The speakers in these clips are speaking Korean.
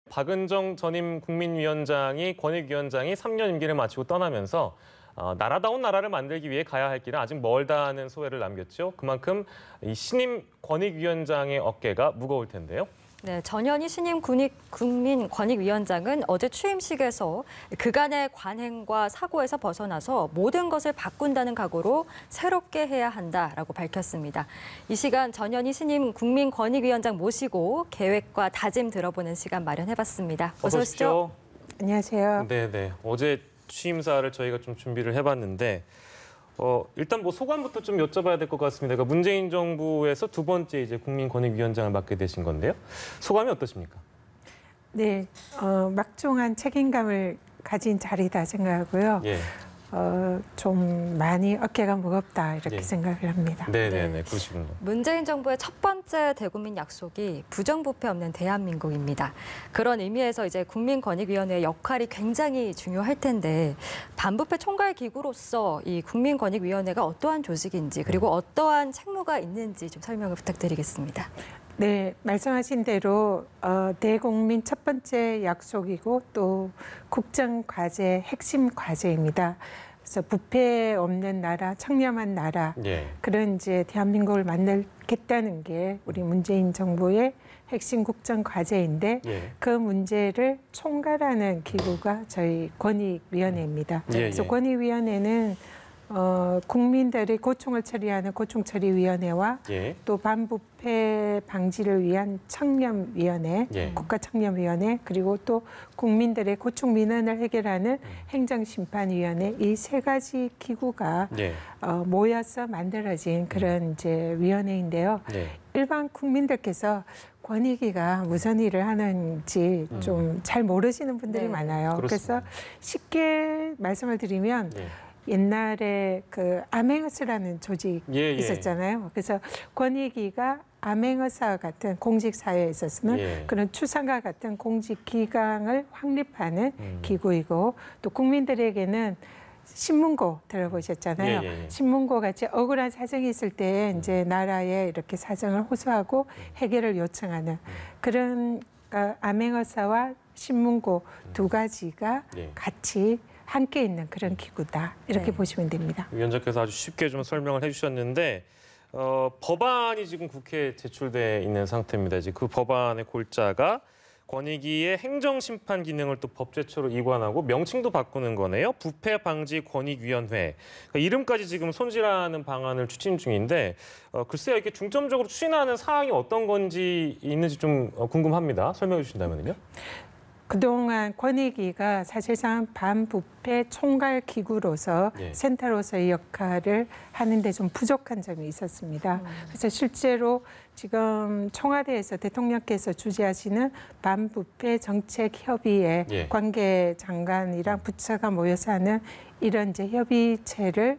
박은정 전임 국민위원장이 권익위원장이 3년 임기를 마치고 떠나면서 나라다운 나라를 만들기 위해 가야 할 길은 아직 멀다는 소회를 남겼죠. 그만큼 이 신임 권익위원장의 어깨가 무거울 텐데요. 네, 전현희 신임 국민권익위원장은 어제 취임식에서 그간의 관행과 사고에서 벗어나서 모든 것을 바꾼다는 각오로 새롭게 해야 한다라고 밝혔습니다. 이 시간 전현희 신임 국민권익위원장 모시고 계획과 다짐 들어보는 시간 마련해봤습니다. 어서 오시죠. 안녕하세요. 네네. 어제 취임사를 저희가 좀 준비를 해봤는데 일단 뭐 소감부터 좀 여쭤봐야 될 것 같습니다. 그러니까 문재인 정부에서 두 번째 이제 국민권익위원장을 맡게 되신 건데요. 소감이 어떠십니까? 네, 막중한 책임감을 가진 자리다 생각하고요. 예. 좀 많이 어깨가 무겁다 이렇게 예. 생각을 합니다. 네네네, 그러시군요. 문재인 정부의 첫 번째 대국민 약속이 부정부패 없는 대한민국입니다. 그런 의미에서 이제 국민권익위원회의 역할이 굉장히 중요할 텐데 반부패 총괄 기구로서 이 국민권익위원회가 어떠한 조직인지 그리고 어떠한 책무가 있는지 좀 설명을 부탁드리겠습니다. 네, 말씀하신 대로 대국민 첫 번째 약속이고 또 국정과제 핵심 과제입니다. 그래서 부패 없는 나라, 청렴한 나라 예. 그런 이제 대한민국을 만들겠다는 게 우리 문재인 정부의 핵심 국정 과제인데 예. 그 문제를 총괄하는 기구가 저희 권익위원회입니다. 예, 그래서 예. 권익위원회는 국민들의 고충을 처리하는 고충처리위원회와 예. 또 반부패 방지를 위한 청렴위원회, 예. 국가청렴위원회 그리고 또 국민들의 고충 민원을 해결하는 행정심판위원회 이 세 가지 기구가 예. 모여서 만들어진 그런 이제 위원회인데요. 예. 일반 국민들께서 권익위가 무슨 일을 하는지 좀 잘 모르시는 분들이 네. 많아요. 그렇습니다. 그래서 쉽게 말씀을 드리면 예. 옛날에 그 암행어사라는 조직이 예, 예. 있었잖아요. 그래서 권익위가 암행어사 같은 공직사회에 있어서는 예. 그런 추상과 같은 공직기강을 확립하는 기구이고 또 국민들에게는 신문고 들어보셨잖아요. 예, 예, 예. 신문고 같이 억울한 사정이 있을 때 이제 나라에 이렇게 사정을 호소하고 해결을 요청하는 그런 암행어사와 신문고 두 가지가 예. 같이 함께 있는 그런 기구다 이렇게 네. 보시면 됩니다. 위원장께서 아주 쉽게 좀 설명을 해주셨는데 법안이 지금 국회에 제출돼 있는 상태입니다. 이제 그 법안의 골자가 권익위의 행정심판 기능을 또 법제처로 이관하고 명칭도 바꾸는 거네요. 부패방지권익위원회. 그러니까 이름까지 지금 손질하는 방안을 추진 중인데 글쎄요, 이렇게 중점적으로 추진하는 사항이 어떤 건지 있는지 좀 궁금합니다. 설명해 주신다면요. 그동안 권익위가 사실상 반부패 총괄 기구로서 예. 센터로서의 역할을 하는데 좀 부족한 점이 있었습니다. 그래서 실제로 지금 청와대에서 대통령께서 주재하시는 반부패 정책협의회 예. 관계 장관이랑 부처가 모여서 하는 이런 이제 협의체를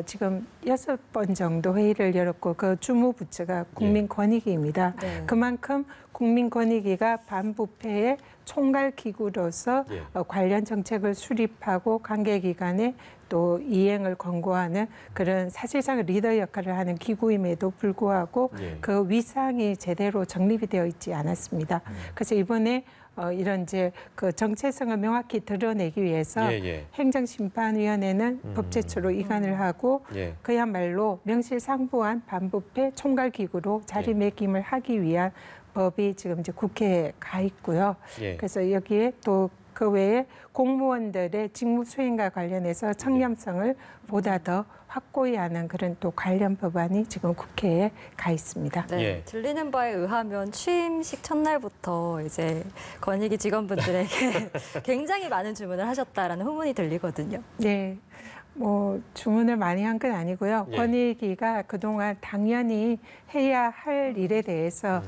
지금 6번 정도 회의를 열었고 그 주무 부처가 국민권익위입니다. 네. 그만큼 국민권익위가 반부패의 총괄 기구로서 예. 관련 정책을 수립하고 관계기관에 또 이행을 권고하는 그런 사실상 리더 역할을 하는 기구임에도 불구하고 예. 그 위상이 제대로 정립이 되어 있지 않았습니다. 그래서 이번에 이런 이제 그 정체성을 명확히 드러내기 위해서 예, 예. 행정심판위원회는 법제처로 이관을 하고 예. 그야말로 명실상부한 반부패 총괄기구로 자리매김을 하기 위한 법이 지금 이제 국회에 가 있고요. 예. 그래서 여기에 또 그 외에 공무원들의 직무 수행과 관련해서 청렴성을 보다 더 확고히 하는 그런 또 관련 법안이 지금 국회에 가 있습니다. 네, 예. 들리는 바에 의하면 취임식 첫날부터 이제 권익위 직원분들에게 굉장히 많은 주문을 하셨다라는 후문이 들리거든요. 네. 뭐 주문을 많이 한 건 아니고요. 예. 권익위가 그동안 당연히 해야 할 일에 대해서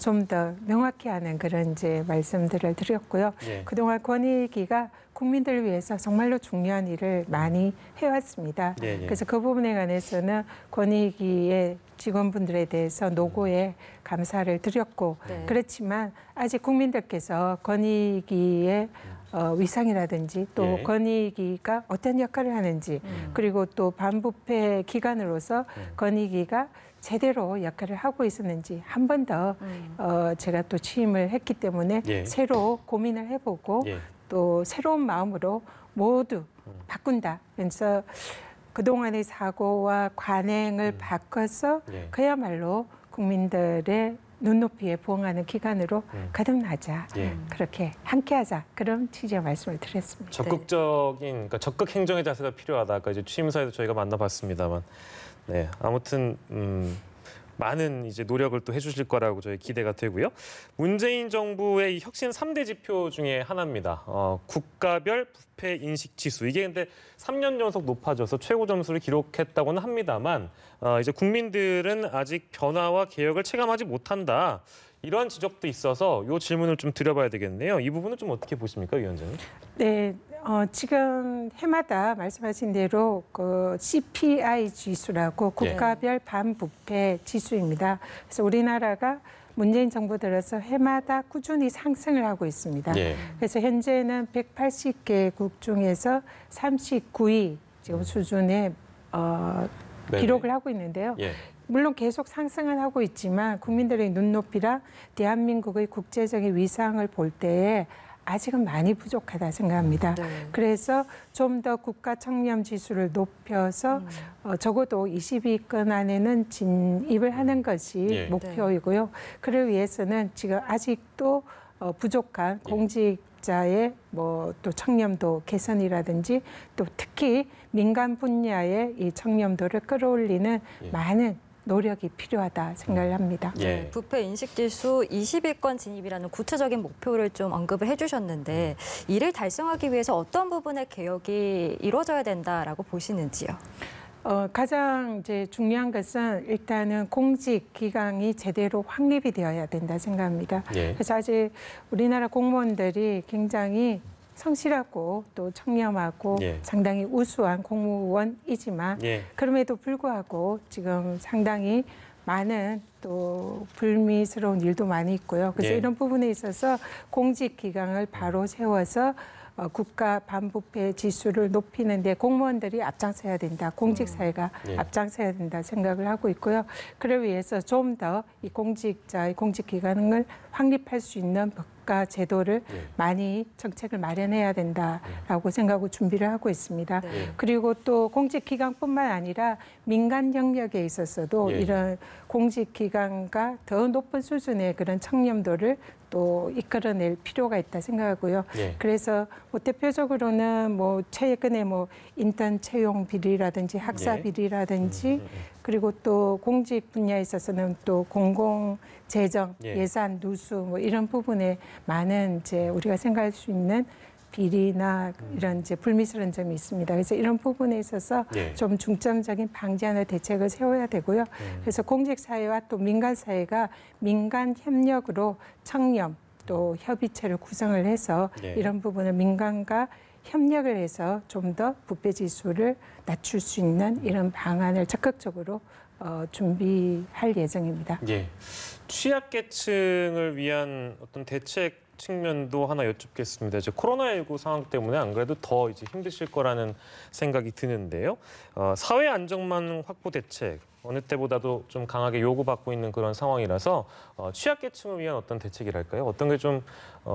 좀 더 명확히 하는 그런 이제 말씀들을 드렸고요. 예. 그동안 권익위가 국민들을 위해서 정말로 중요한 일을 많이 해왔습니다. 예, 예. 그래서 그 부분에 관해서는 권익위의 직원분들에 대해서 노고에 감사를 드렸고 네. 그렇지만 아직 국민들께서 권익위의 위상이라든지 또 예. 권익위가 어떤 역할을 하는지 그리고 또 반부패 기관으로서 권익위가 제대로 역할을 하고 있었는지 한 번 더 제가 또 취임을 했기 때문에 예. 새로 고민을 해보고 예. 또 새로운 마음으로 모두 바꾼다. 그래서 그동안의 사고와 관행을 바꿔서 예. 그야말로 국민들의 눈높이에 부응하는 기관으로 거듭나자. 예. 그렇게 함께하자. 그런 취지의 말씀을 드렸습니다. 적극적인, 그러니까 적극 행정의 자세가 필요하다. 아까 이제 취임사에도 저희가 만나봤습니다만, 네, 아무튼 많은 이제 노력을 또 해주실 거라고 저희 기대가 되고요. 문재인 정부의 이 혁신 3대 지표 중에 하나입니다. 국가별 부패 인식 지수. 이게 근데 3년 연속 높아져서 최고 점수를 기록했다고는 합니다만, 이제 국민들은 아직 변화와 개혁을 체감하지 못한다. 이런 지적도 있어서 이 질문을 좀 드려봐야 되겠네요. 이 부분은 좀 어떻게 보십니까, 위원장님? 네, 지금 해마다 말씀하신 대로 그 CPI 지수라고 국가별 반부패 지수입니다. 그래서 우리나라가 문재인 정부 들어서 해마다 꾸준히 상승을 하고 있습니다. 예. 그래서 현재는 180개국 중에서 39위 지금 수준의 네네. 기록을 하고 있는데요. 예. 물론 계속 상승은 하고 있지만 국민들의 눈높이라 대한민국의 국제적인 위상을 볼 때에 아직은 많이 부족하다 생각합니다. 네. 그래서 좀 더 국가 청렴 지수를 높여서 적어도 20위권 안에는 진입을 하는 것이 예. 목표이고요. 그를 위해서는 지금 아직도 부족한 공직자의 뭐 또 청렴도 개선이라든지 또 특히 민간 분야의 이 청렴도를 끌어올리는 많은 노력이 필요하다 생각을 합니다. 예. 부패 인식 지수 20위권 진입이라는 구체적인 목표를 좀 언급을 해주셨는데 이를 달성하기 위해서 어떤 부분의 개혁이 이루어져야 된다라고 보시는지요? 가장 이제 중요한 것은 일단은 공직 기강이 제대로 확립이 되어야 된다 생각합니다. 예. 그래서 아직 우리나라 공무원들이 굉장히 성실하고 또 청렴하고 예. 상당히 우수한 공무원이지만 예. 그럼에도 불구하고 지금 상당히 많은 또 불미스러운 일도 많이 있고요. 그래서 예. 이런 부분에 있어서 공직 기강을 바로 세워서 국가 반부패 지수를 높이는 데 공무원들이 앞장서야 된다. 공직사회가 예. 앞장서야 된다 생각을 하고 있고요. 그를 위해서 좀 더 이 공직자의 공직기관을 확립할 수 있는 법과 제도를 예. 많이 정책을 마련해야 된다라고 생각하고 준비를 하고 있습니다. 네. 그리고 또 공직기관뿐만 아니라 민간 영역에 있어서도 예. 이런 공직기관과 더 높은 수준의 그런 청렴도를 또 이끌어낼 필요가 있다 생각하고요. 예. 그래서 뭐 대표적으로는 뭐 최근에 뭐 인턴 채용 비리라든지 학사 예. 비리라든지 그리고 또 공직 분야에 있어서는 또 공공 재정, 예. 예산 누수 뭐 이런 부분에 많은 이제 우리가 생각할 수 있는 비리나 이런 이제 불미스러운 점이 있습니다. 그래서 이런 부분에 있어서 예. 좀 중점적인 방지하는 대책을 세워야 되고요. 그래서 공직사회와 또 민간사회가 민간 협력으로 청렴 또 협의체를 구성을 해서 예. 이런 부분을 민간과 협력을 해서 좀 더 부패 지수를 낮출 수 있는 이런 방안을 적극적으로 준비할 예정입니다. 예. 취약계층을 위한 어떤 대책 측면도 하나 여쭙겠습니다. 이제 코로나19 상황 때문에 안 그래도 더 이제 힘드실 거라는 생각이 드는데요. 사회 안정망 확보 대책 어느 때보다도 좀 강하게 요구받고 있는 그런 상황이라서 취약계층을 위한 어떤 대책이랄까요? 어떤 게 좀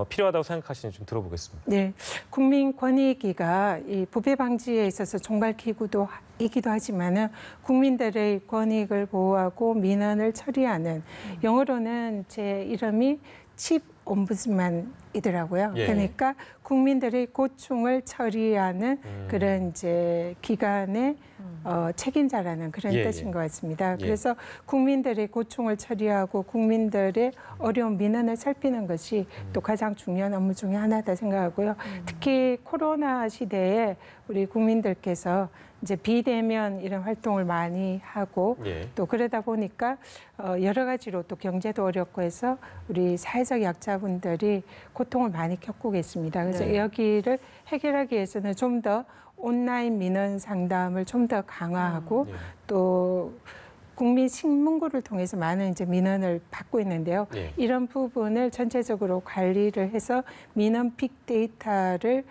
필요하다고 생각하시는지 좀 들어보겠습니다. 네, 국민권익위가 이 부패 방지에 있어서 총괄기구도 이기도 하지만은 국민들의 권익을 보호하고 민원을 처리하는 영어로는 제 이름이 칩 옴부ds만이더라고요. 예. 그러니까 국민들의 고충을 처리하는 그런 이제 기관의 책임자라는 그런 예, 뜻인 예. 것 같습니다. 예. 그래서 국민들의 고충을 처리하고 국민들의 어려운 민원을 살피는 것이 또 가장 중요한 업무 중에 하나다 생각하고요. 특히 코로나 시대에 우리 국민들께서 이제 비대면 이런 활동을 많이 하고 예. 또 그러다 보니까 여러 가지로 또 경제도 어렵고 해서 우리 사회적 약자분들이 고통을 많이 겪고 계십니다. 그래서 네. 여기를 해결하기 위해서는 좀 더 온라인 민원 상담을 좀 더 강화하고 예. 또 국민신문고를 통해서 많은 이제 민원을 받고 있는데요. 예. 이런 부분을 전체적으로 관리를 해서 민원 빅데이터를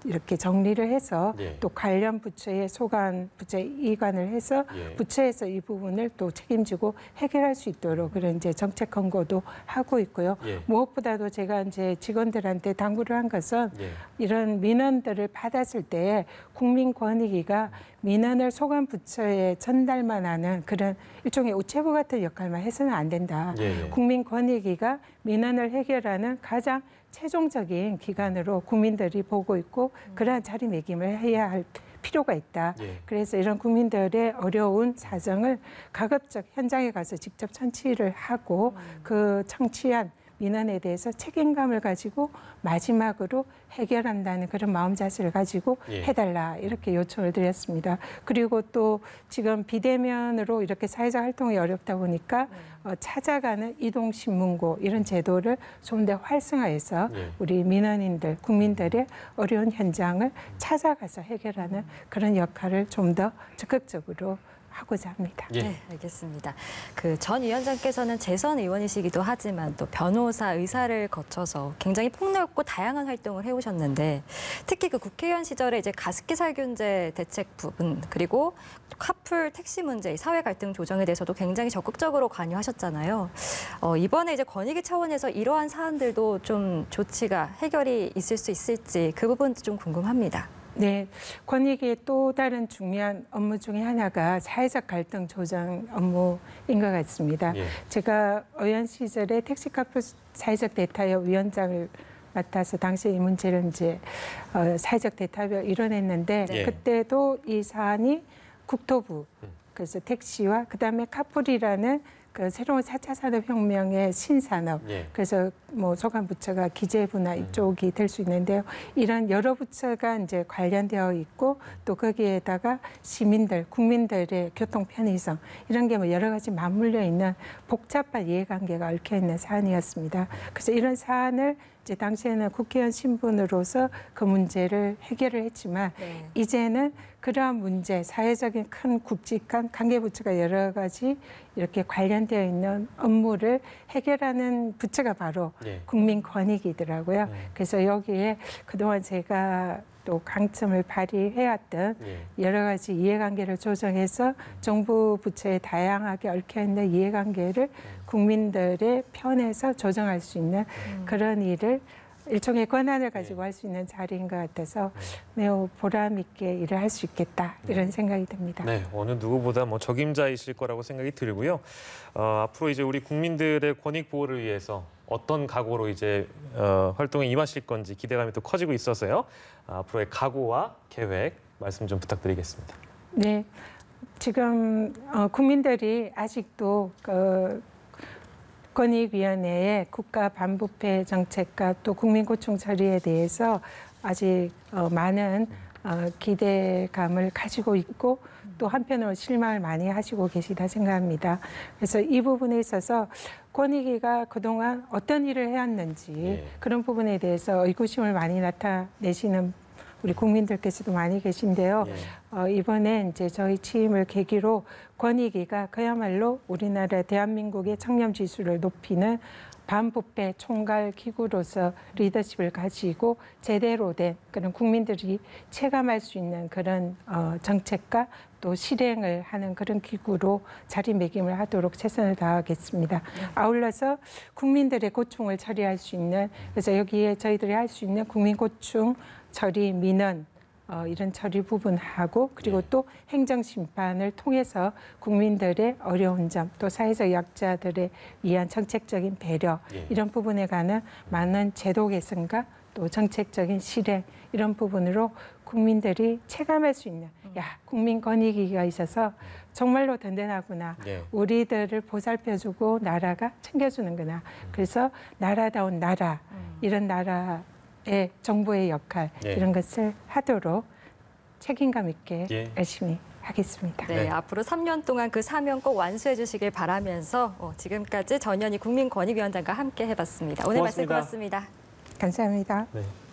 이렇게 정리를 해서 예. 또 관련 부처의 소관 부처에 이관을 해서 예. 부처에서 이 부분을 또 책임지고 해결할 수 있도록 그런 이제 정책 권고도 하고 있고요. 예. 무엇보다도 제가 이제 직원들한테 당부를 한 것은 예. 이런 민원들을 받았을 때 국민권익위가 민원을 소관 부처에 전달만 하는 그런 일종의 우체부 같은 역할만 해서는 안 된다. 예. 국민권익위가 민원을 해결하는 가장 최종적인 기관으로 국민들이 보고 있고 그러한 자리매김을 해야 할 필요가 있다. 예. 그래서 이런 국민들의 어려운 사정을 가급적 현장에 가서 직접 청취를 하고 그 청취한 민원에 대해서 책임감을 가지고 마지막으로 해결한다는 그런 마음 자세를 가지고 예. 해달라 이렇게 요청을 드렸습니다. 그리고 또 지금 비대면으로 이렇게 사회적 활동이 어렵다 보니까 찾아가는 이동신문고 이런 제도를 좀 더 활성화해서 예. 우리 민원인들, 국민들의 어려운 현장을 찾아가서 해결하는 그런 역할을 좀 더 적극적으로 하고자 합니다. 예. 네, 알겠습니다. 그 전 위원장께서는 재선 의원이시기도 하지만 또 변호사, 의사를 거쳐서 굉장히 폭넓고 다양한 활동을 해오셨는데 특히 그 국회의원 시절에 이제 가습기 살균제 대책 부분 그리고 카풀 택시 문제, 사회 갈등 조정에 대해서도 굉장히 적극적으로 관여하셨잖아요. 이번에 이제 권익위 차원에서 이러한 사안들도 좀 조치가 해결이 있을 수 있을지 그 부분도 좀 궁금합니다. 네, 권익위의 또 다른 중요한 업무 중에 하나가 사회적 갈등 조정 업무인 것 같습니다. 예. 제가 의원 시절에 택시카풀 사회적 대타협 위원장을 맡아서 당시 이 문제를 이제 사회적 대타협을 이뤄냈는데 네. 그때도 이 사안이 국토부 그래서 택시와 그다음에 카풀이라는 그 새로운 4차 산업혁명의 신산업 예. 그래서 뭐 소관 부처가 기재부나 이쪽이 될 수 있는데요. 이런 여러 부처가 이제 관련되어 있고 또 거기에다가 시민들, 국민들의 교통 편의성 이런 게 뭐 여러 가지 맞물려 있는 복잡한 이해관계가 얽혀 있는 사안이었습니다. 그래서 이런 사안을 이제 당시에는 국회의원 신분으로서 그 문제를 해결을 했지만 네. 이제는 그러한 문제, 사회적인 큰 굵직한 관계부처가 여러 가지 이렇게 관련되어 있는 업무를 해결하는 부처가 바로 예. 국민권익위더라고요. 그래서 여기에 그동안 제가 또 강점을 발휘해왔던 예. 여러 가지 이해관계를 조정해서 정부 부처에 다양하게 얽혀있는 이해관계를 국민들의 편에서 조정할 수 있는 그런 일을 일종의 권한을 가지고 할 수 있는 자리인 것 같아서 매우 보람 있게 일을 할 수 있겠다 이런 생각이 듭니다. 네, 어느 누구보다 뭐 적임자이실 거라고 생각이 들고요. 앞으로 이제 우리 국민들의 권익 보호를 위해서 어떤 각오로 이제 활동에 임하실 건지 기대감이 또 커지고 있어서요. 앞으로의 각오와 계획 말씀 좀 부탁드리겠습니다. 네, 지금 국민들이 아직도 권익위원회의 국가 반부패 정책과 또 국민고충 처리에 대해서 아직 많은 기대감을 가지고 있고 또 한편으로 실망을 많이 하시고 계시다 생각합니다. 그래서 이 부분에 있어서 권익위가 그동안 어떤 일을 해왔는지 예. 그런 부분에 대해서 의구심을 많이 나타내시는 우리 국민들께서도 많이 계신데요. 예. 이번에 이제 저희 취임을 계기로 권익위가 그야말로 우리나라 대한민국의 청렴 지수를 높이는 반부패 총괄 기구로서 리더십을 가지고 제대로 된 그런 국민들이 체감할 수 있는 그런 정책과 또 실행을 하는 그런 기구로 자리매김을 하도록 최선을 다하겠습니다. 아울러서 국민들의 고충을 처리할 수 있는 그래서 여기에 저희들이 할 수 있는 국민고충 처리 민원 이런 처리 부분하고 그리고 또 행정심판을 통해서 국민들의 어려운 점 또 사회적 약자들에 위한 정책적인 배려 예. 이런 부분에 관한 많은 제도 개선과 또 정책적인 실행 이런 부분으로 국민들이 체감할 수 있는 야 국민권익위가 있어서 정말로 든든하구나. 예. 우리들을 보살펴주고 나라가 챙겨주는구나. 그래서 나라다운 나라 이런 나라의 정부의 역할 예. 이런 것을 하도록 책임감 있게 예. 열심히 하겠습니다. 네, 네. 앞으로 3년 동안 그 사명 꼭 완수해 주시길 바라면서 지금까지 전현희 국민권익위원장과 함께 해봤습니다. 오늘 말씀 고맙습니다. 고맙습니다. 감사합니다. 네.